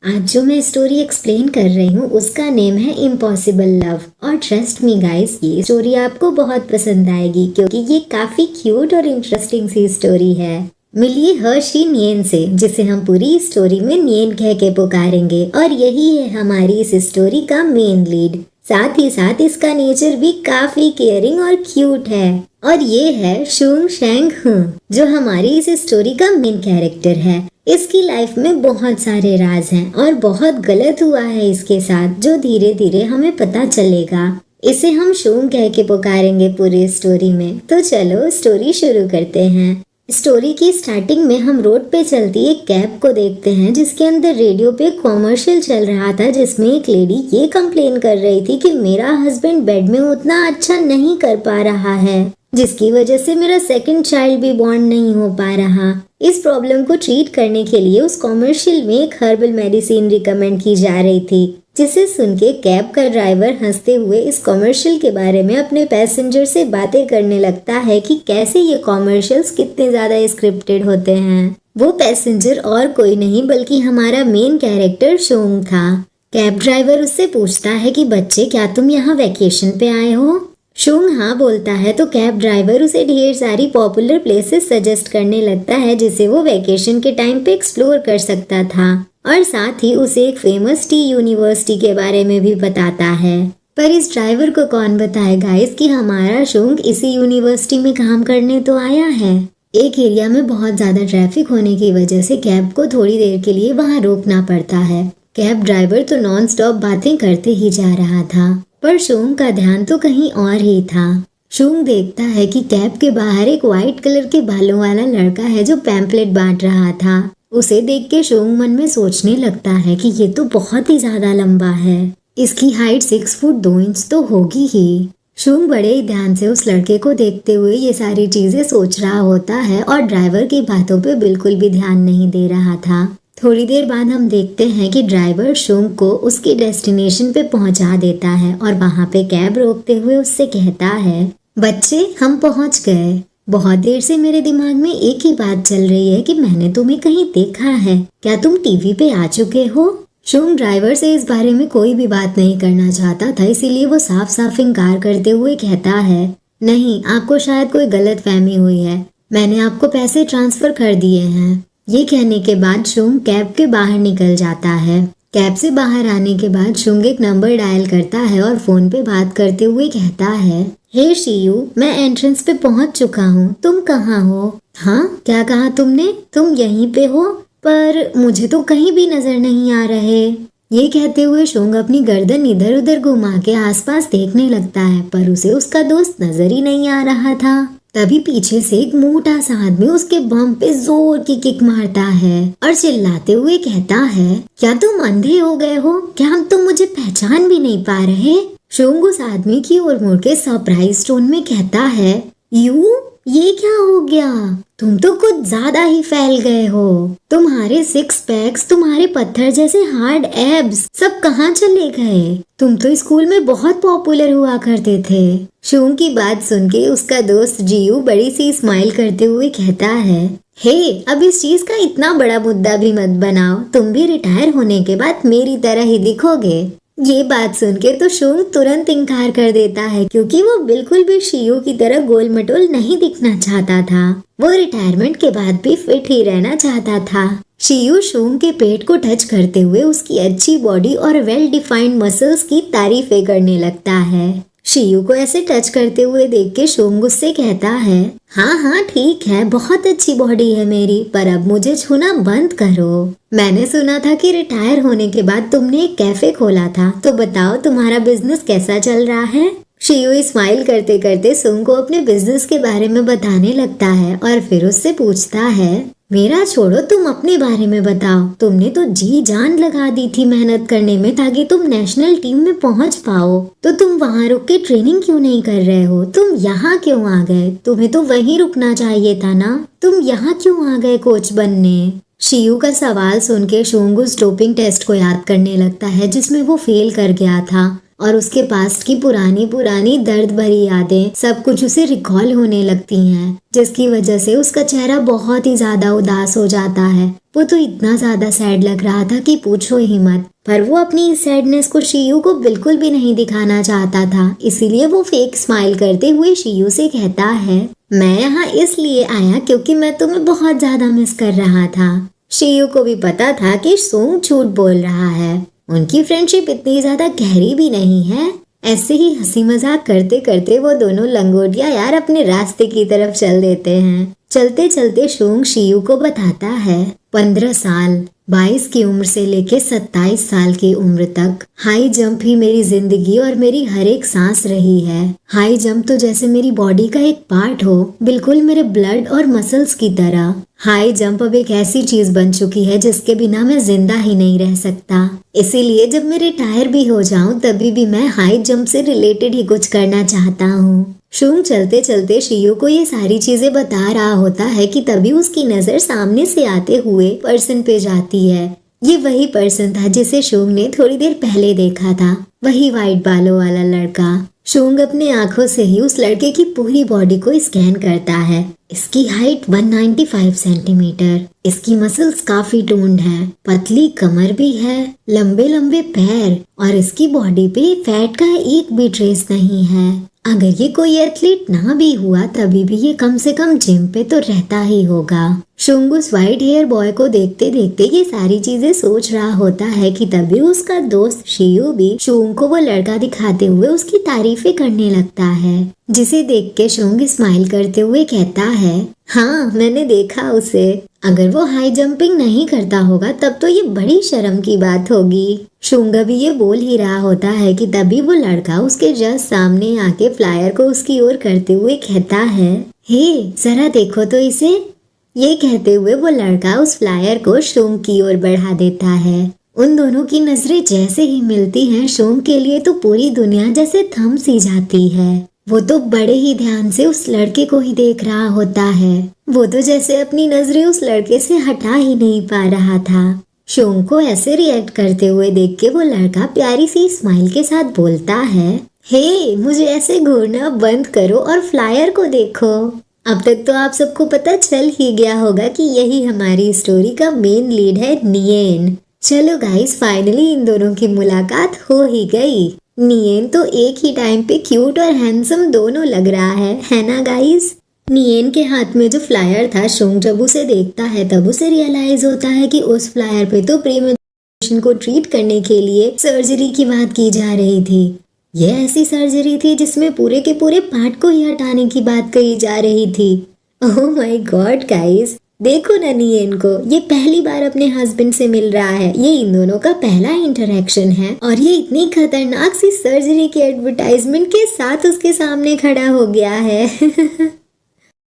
आज जो मैं स्टोरी एक्सप्लेन कर रही हूँ उसका नेम है इम्पॉसिबल लव। और ट्रस्ट मी गाइस, ये स्टोरी आपको बहुत पसंद आएगी क्योंकि ये काफी क्यूट और इंटरेस्टिंग सी स्टोरी है। मिलिए हर्षी नियन से, जिसे हम पूरी स्टोरी में नियन कह के पुकारेंगे, और यही है हमारी इस स्टोरी का मेन लीड। साथ ही साथ इसका नेचर भी काफी केयरिंग और क्यूट है। और ये है शुंग शेंग हूँ, जो हमारी इस स्टोरी का मेन कैरेक्टर है। इसकी लाइफ में बहुत सारे राज हैं और बहुत गलत हुआ है इसके साथ, जो धीरे धीरे हमें पता चलेगा। इसे हम शुंग कह के पुकारेंगे पूरी स्टोरी में। तो चलो स्टोरी शुरू करते हैं। स्टोरी की स्टार्टिंग में हम रोड पे चलती एक कैब को देखते हैं, जिसके अंदर रेडियो पे कॉमर्शियल चल रहा था, जिसमें एक लेडी ये कंप्लेन कर रही थी कि मेरा हस्बैंड बेड में उतना अच्छा नहीं कर पा रहा है, जिसकी वजह से मेरा सेकंड चाइल्ड भी बॉर्न नहीं हो पा रहा। इस प्रॉब्लम को ट्रीट करने के लिए उस कॉमर्शियल में एक हर्बल मेडिसिन रिकमेंड की जा रही थी, जिसे सुन के कैब का ड्राइवर हंसते हुए इस कॉमर्शियल के बारे में अपने पैसेंजर से बातें करने लगता है कि कैसे ये कॉमर्शियल्स कितने ज्यादा स्क्रिप्टेड होते हैं। वो पैसेंजर और कोई नहीं बल्कि हमारा मेन कैरेक्टर शोंग था। कैब ड्राइवर उससे पूछता है कि बच्चे, क्या तुम यहाँ वैकेशन पे आए हो? शुंग हाँ बोलता है तो कैब ड्राइवर उसे ढेर सारी पॉपुलर प्लेसेस सजेस्ट करने लगता है, जिसे वो वैकेशन के टाइम पे एक्सप्लोर कर सकता था, और साथ ही उसे एक फेमस टी यूनिवर्सिटी के बारे में भी बताता है। पर इस ड्राइवर को कौन बताए गाइस कि हमारा शुंग इसी यूनिवर्सिटी में काम करने तो आया है। एक एरिया में बहुत ज्यादा ट्रैफिक होने की वजह से कैब को थोड़ी देर के लिए वहाँ रोकना पड़ता है। कैब ड्राइवर तो नॉन स्टॉप बातें करते ही जा रहा था, पर शुंग का ध्यान तो कहीं और ही था। शुंग देखता है कि कैब के बाहर एक व्हाइट कलर के बालों वाला लड़का है जो पैम्पलेट बांट रहा था। उसे देख के शुंग मन में सोचने लगता है कि ये तो बहुत ही ज्यादा लंबा है, इसकी हाइट 6 फुट 2 इंच तो होगी ही। शुंग बड़े ही ध्यान से उस लड़के को देखते हुए ये सारी चीजें सोच रहा होता है और ड्राइवर की बातों पे बिल्कुल भी ध्यान नहीं दे रहा था। थोड़ी देर बाद हम देखते हैं कि ड्राइवर शुंग को उसकी डेस्टिनेशन पे पहुंचा देता है और वहां पे कैब रोकते हुए उससे कहता है, बच्चे हम पहुंच गए। बहुत देर से मेरे दिमाग में एक ही बात चल रही है कि मैंने तुम्हें कहीं देखा है, क्या तुम टीवी पे आ चुके हो? शुंग ड्राइवर से इस बारे में कोई भी बात नहीं करना चाहता था, इसीलिए वो साफ साफ इनकार करते हुए कहता है, नहीं, आपको शायद कोई गलत फहमी हुई है, मैंने आपको पैसे ट्रांसफर कर दिए हैं। ये कहने के बाद शुंग कैब के बाहर निकल जाता है। कैब से बाहर आने के बाद शुंग एक नंबर डायल करता है और फोन पे बात करते हुए कहता है, हे शियू, मैं एंट्रेंस पे पहुंच चुका हूँ, तुम कहाँ हो? हाँ, क्या कहा तुमने? तुम यहीं पे हो? पर मुझे तो कहीं भी नजर नहीं आ रहे। ये कहते हुए शुंग अपनी गर्दन इधर उधर घुमा के आसपास देखने लगता है, पर उसे उसका दोस्त नजर ही नहीं आ रहा था। तभी पीछे से एक मोटा सा आदमी उसके बम पे जोर की किक मारता है और चिल्लाते हुए कहता है, क्या तुम अंधे हो गए हो? क्या तुम मुझे पहचान भी नहीं पा रहे? शुंग उस आदमी की ओर मुड़ के सरप्राइज टोन में कहता है, ये क्या हो गया? तुम तो कुछ ज्यादा ही फैल गए हो। तुम्हारे 6 पैक्स, तुम्हारे पत्थर जैसे हार्ड एब्स सब कहाँ चले गए? तुम तो स्कूल में बहुत पॉपुलर हुआ करते थे। शुंग की बात सुन के उसका दोस्त जियू बड़ी सी स्माइल करते हुए कहता है, हे, अब इस चीज का इतना बड़ा मुद्दा भी मत बनाओ, तुम भी रिटायर होने के बाद मेरी तरह ही दिखोगे। ये बात सुन के तो शुंग तुरंत इनकार कर देता है, क्योंकि वो बिल्कुल भी शियू की तरह गोल मटोल नहीं दिखना चाहता था। वो रिटायरमेंट के बाद भी फिट ही रहना चाहता था। शियू शुंग के पेट को टच करते हुए उसकी अच्छी बॉडी और वेल डिफाइंड मसल्स की तारीफें करने लगता है। शियू को ऐसे टच करते हुए देख के शुंग उससे कहता है, हाँ ठीक है, बहुत अच्छी बॉडी है मेरी, पर अब मुझे छूना बंद करो। मैंने सुना था कि रिटायर होने के बाद तुमने एक कैफे खोला था, तो बताओ तुम्हारा बिजनेस कैसा चल रहा है? शियू स्माइल करते करते शुंग को अपने बिजनेस के बारे में बताने लगता है और फिर उससे पूछता है, मेरा छोड़ो, तुम अपने बारे में बताओ। तुमने तो जी जान लगा दी थी मेहनत करने में ताकि तुम नेशनल टीम में पहुंच पाओ, तो तुम वहाँ रुक के ट्रेनिंग क्यों नहीं कर रहे हो? तुम यहाँ क्यों आ गए? तुम्हें तो वहीं रुकना चाहिए था ना, तुम यहाँ क्यों आ गए कोच बनने? शियू का सवाल सुन के शुंग उस डोपिंग टेस्ट को याद करने लगता है जिसमें वो फेल कर गया था। और उसके पास्ट की पुरानी पुरानी दर्द भरी यादें सब कुछ उसे रिकॉल होने लगती हैं, जिसकी वजह से उसका चेहरा बहुत ही ज्यादा उदास हो जाता है। वो तो इतना ज्यादा सैड लग रहा था कि पूछो ही मत। पर वो अपनी इस सैडनेस को शियू को बिल्कुल भी नहीं दिखाना चाहता था, इसीलिए वो फेक स्माइल करते हुए शियू से कहता है, मैं यहाँ इसलिए आया क्योंकि मैं तुम्हें बहुत ज्यादा मिस कर रहा था। शियू को भी पता था कि सुंग झूठ बोल रहा है, उनकी फ्रेंडशिप इतनी ज्यादा गहरी भी नहीं है। ऐसे ही हंसी मजाक करते करते वो दोनों लंगोटिया यार अपने रास्ते की तरफ चल देते हैं। चलते चलते सुंग शियू को बताता है, 15 साल 22 की उम्र से लेके 27 साल की उम्र तक हाई जंप ही मेरी जिंदगी और मेरी हर एक सांस रही है। हाई जंप तो जैसे मेरी बॉडी का एक पार्ट हो, बिल्कुल मेरे ब्लड और मसल्स की तरह। हाई जंप अब एक ऐसी चीज बन चुकी है जिसके बिना मैं जिंदा ही नहीं रह सकता। इसीलिए जब मैं रिटायर भी हो जाऊं तभी भी मैं हाई जंप से रिलेटेड ही कुछ करना चाहता हूँ। शुंग चलते चलते शियू को ये सारी चीजें बता रहा होता है कि तभी उसकी नजर सामने से आते हुए पर्सन पे जाती है। ये वही पर्सन था जिसे शुंग ने थोड़ी देर पहले देखा था, वही वाइट बालों वाला लड़का। शुंग अपने आंखों से ही उस लड़के की पूरी बॉडी को स्कैन करता है। इसकी हाइट 195 सेंटीमीटर, इसकी मसल्स काफी टोन्ड है, पतली कमर भी है, लंबे लंबे पैर और इसकी बॉडी पे फैट का एक भी ट्रेस नहीं है। अगर ये कोई एथलीट ना भी हुआ तभी भी ये कम से कम जिम पे तो रहता ही होगा। शुंग उस व्हाइट हेयर बॉय को देखते देखते ये सारी चीजें सोच रहा होता है कि तभी उसका दोस्त शियू भी शुंग को वो लड़का दिखाते हुए उसकी तारीफें करने लगता है, जिसे देख के शुंग स्माइल करते हुए कहता है, हाँ मैंने देखा उसे। अगर वो हाई जंपिंग नहीं करता होगा तब तो ये बड़ी शर्म की बात होगी। शुंग भी ये बोल ही रहा होता है कि तभी वो लड़का उसके जस्ट सामने आके फ्लायर को उसकी ओर करते हुए कहता है, हे जरा देखो तो इसे। ये कहते हुए वो लड़का उस फ्लायर को शुंग की ओर बढ़ा देता है। उन दोनों की नजरें जैसे ही मिलती हैं, शुंग के लिए तो पूरी दुनिया जैसे थम सी जाती है। वो तो बड़े ही ध्यान से उस लड़के को ही देख रहा होता है। वो तो जैसे अपनी नजरें उस लड़के से हटा ही नहीं पा रहा था। शुंग को ऐसे रिएक्ट करते हुए देख के वो लड़का प्यारी सी स्माइल के साथ बोलता है, हे मुझे ऐसे घूरना बंद करो और फ्लायर को देखो। अब तक तो आप सबको पता चल ही गया होगा कि यही हमारी स्टोरी का मेन लीड है नियेन। चलो गाइस, फाइनली इन दोनों की मुलाकात हो ही गई। नियेन तो एक ही टाइम पे क्यूट और हैंडसम दोनों लग रहा है ना गाइस। नियेन के हाथ में जो फ्लायर था, शुंग जब उसे देखता है तब उसे रियलाइज होता है कि उस फ्लायर पे तो प्रीमेच्योर को ट्रीट करने के लिए सर्जरी की बात की जा रही थी। यह ऐसी सर्जरी थी जिसमें पूरे के पूरे पार्ट को ही हटाने की बात कही जा रही थी। ओह माय गॉड गाइस, देखो ना नियेन को, ये पहली बार अपने हस्बैंड से मिल रहा है। ये इन दोनों का पहला इंटरेक्शन है और ये इतनी खतरनाक सी सर्जरी के एडवर्टाइजमेंट के साथ उसके सामने खड़ा हो गया है।